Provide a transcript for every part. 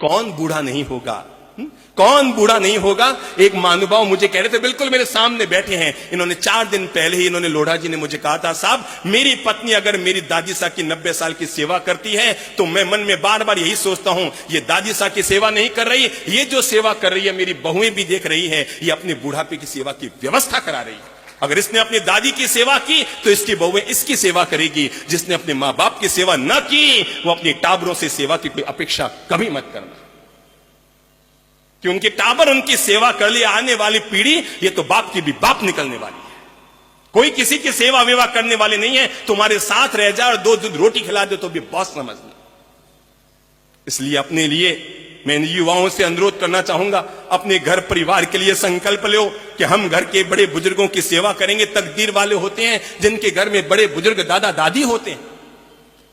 कौन बूढ़ा नहीं होगा? कौन बूढ़ा नहीं होगा? एक महानुभाव मुझे कह रहे थे, बिल्कुल मेरे सामने बैठे हैं, इन्होंने 4 दिन पहले ही इन्होंने लोढ़ा जी ने मुझे कहा था, साहब मेरी पत्नी अगर मेरी दादी साहब की 90 साल की सेवा करती है तो मैं मन में बार बार यही सोचता हूं, ये दादी साहब की सेवा नहीं कर रही, ये जो सेवा कर रही है मेरी बहुएं भी देख रही है, ये अपने बुढ़ापे की सेवा की व्यवस्था करा रही है। अगर इसने अपनी दादी की सेवा की तो इसकी बहुएं इसकी सेवा करेगी। जिसने अपने मां बाप की सेवा न की वो अपनी टाबरों से सेवा की कोई अपेक्षा कभी मत करना, कि उनके टाबर उनकी सेवा कर ले, आने वाली पीढ़ी ये तो बाप की भी बाप निकलने वाली है। कोई किसी की सेवा विवा करने वाले नहीं है। तुम्हारे साथ रह जाए और 2 दूध रोटी खिला दे तो भी बॉस समझ लो। इसलिए अपने लिए मैं युवाओं से अनुरोध करना चाहूंगा, अपने घर परिवार के लिए संकल्प लो कि हम घर के बड़े बुजुर्गों की सेवा करेंगे। तकदीर वाले होते हैं जिनके घर में बड़े बुजुर्ग दादा दादी होते हैं।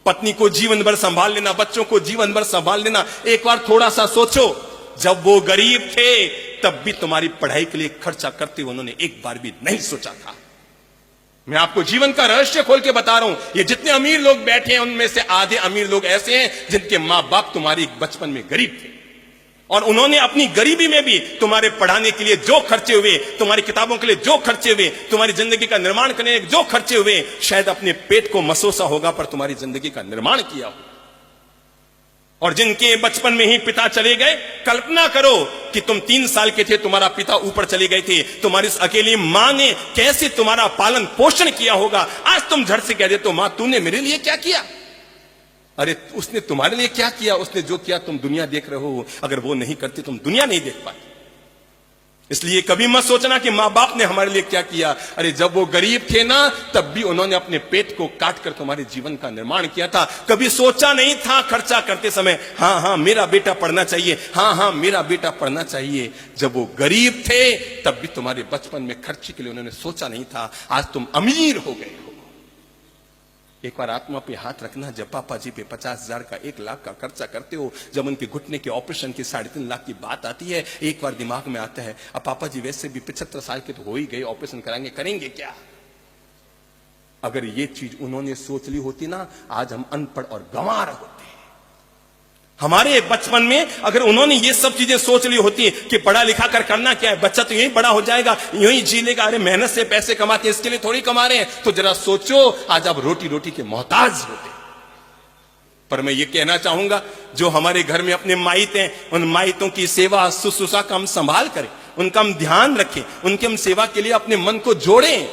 पत्नी को जीवन भर संभाल लेना, बच्चों को जीवन भर संभाल लेना। एक बार थोड़ा सा सोचो, जब वो गरीब थे तब भी तुम्हारी पढ़ाई के लिए खर्चा करते उन्होंने एक बार भी नहीं सोचा था। मैं आपको जीवन का रहस्य खोल के बता रहा हूं, ये जितने अमीर लोग बैठे हैं उनमें से आधे अमीर लोग ऐसे हैं जिनके मां बाप तुम्हारी बचपन में गरीब थे और उन्होंने अपनी गरीबी में भी तुम्हारे पढ़ाने के लिए जो खर्चे हुए, तुम्हारी किताबों के लिए जो खर्चे हुए, तुम्हारी जिंदगी का निर्माण करने के जो खर्चे हुए, शायद अपने पेट को मसोसा होगा पर तुम्हारी जिंदगी का निर्माण किया हो। और जिनके बचपन में ही पिता चले गए, कल्पना करो कि तुम 3 साल के थे, तुम्हारा पिता ऊपर चले गए थे, तुम्हारी इस अकेली मां ने कैसे तुम्हारा पालन पोषण किया होगा। आज तुम झट से कह देते हो, मां तूने मेरे लिए क्या किया? अरे उसने तुम्हारे लिए क्या किया? उसने जो किया तुम दुनिया देख रहे हो, अगर वो नहीं करती तुम दुनिया नहीं देख पाते। इसलिए कभी मत सोचना कि मां बाप ने हमारे लिए क्या किया। अरे जब वो गरीब थे ना तब भी उन्होंने अपने पेट को काट कर तुम्हारे जीवन का निर्माण किया था। कभी सोचा नहीं था खर्चा करते समय, हाँ हाँ मेरा बेटा पढ़ना चाहिए, हाँ हाँ मेरा बेटा पढ़ना चाहिए। जब वो गरीब थे तब भी तुम्हारे बचपन में खर्चे के लिए उन्होंने सोचा नहीं था। आज तुम अमीर हो गए हो। एक बार आत्मा पे हाथ रखना, जब पापा जी पे 50,000 का 1 लाख का खर्चा करते हो, जब उनके घुटने के ऑपरेशन की 3.5 लाख की बात आती है, एक बार दिमाग में आता है, अब पापा जी वैसे भी 75 साल के तो हो ही गए, ऑपरेशन कराएंगे, करेंगे क्या? अगर ये चीज उन्होंने सोच ली होती ना, आज हम अनपढ़ और गंवार होते। हमारे बचपन में अगर उन्होंने ये सब चीजें सोच ली होती कि पढ़ा लिखा कर करना क्या है, बच्चा तो यही बड़ा हो जाएगा, यूं ही जी लेगा, अरे मेहनत से पैसे कमाते हैं इसके लिए थोड़ी कमा रहे हैं, तो जरा सोचो आज आप रोटी रोटी के मोहताज होते। पर मैं ये कहना चाहूंगा, जो हमारे घर में अपने माइत हैं, उन माइतों की सेवा शुश्रूषा का हम संभाल करें, उनका हम ध्यान रखें, उनके हम सेवा के लिए अपने मन को जोड़ें।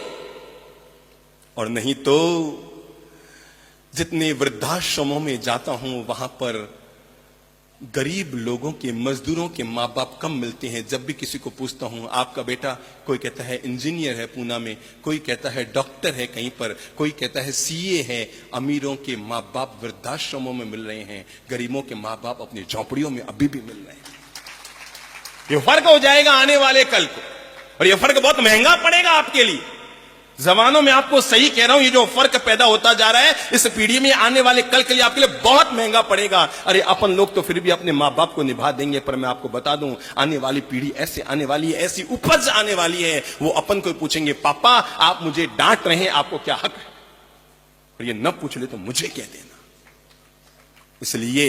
और नहीं तो जितने वृद्धाश्रमों में जाता हूं वहां पर गरीब लोगों के, मजदूरों के माँ बाप कम मिलते हैं। जब भी किसी को पूछता हूं, आपका बेटा, कोई कहता है इंजीनियर है पूना में, कोई कहता है डॉक्टर है कहीं पर, कोई कहता है सीए है। अमीरों के माँ बाप वृद्धाश्रमों में मिल रहे हैं, गरीबों के माँ बाप अपनी झोंपड़ियों में अभी भी मिल रहे हैं। ये फर्क हो जाएगा आने वाले कल को, और ये फर्क बहुत महंगा पड़ेगा आपके लिए। जमानों में आपको सही कह रहा हूं, ये जो फर्क पैदा होता जा रहा है इस पीढ़ी में आने वाले कल के लिए आपके लिए बहुत महंगा पड़ेगा। अरे अपन लोग तो फिर भी अपने माँ बाप को निभा देंगे, पर मैं आपको बता दूं आने वाली पीढ़ी ऐसे आने वाली है, ऐसी उपज आने वाली है, वो अपन को पूछेंगे, पापा आप मुझे डांट रहे हैं, आपको क्या हक है? और ये न पूछ ले तो मुझे कह देना। इसलिए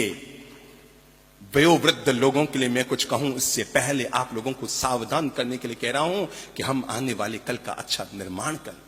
वयोवृद्ध लोगों के लिए मैं कुछ कहूं इससे पहले आप लोगों को सावधान करने के लिए कह रहा हूं कि हम आने वाले कल का अच्छा निर्माण करें।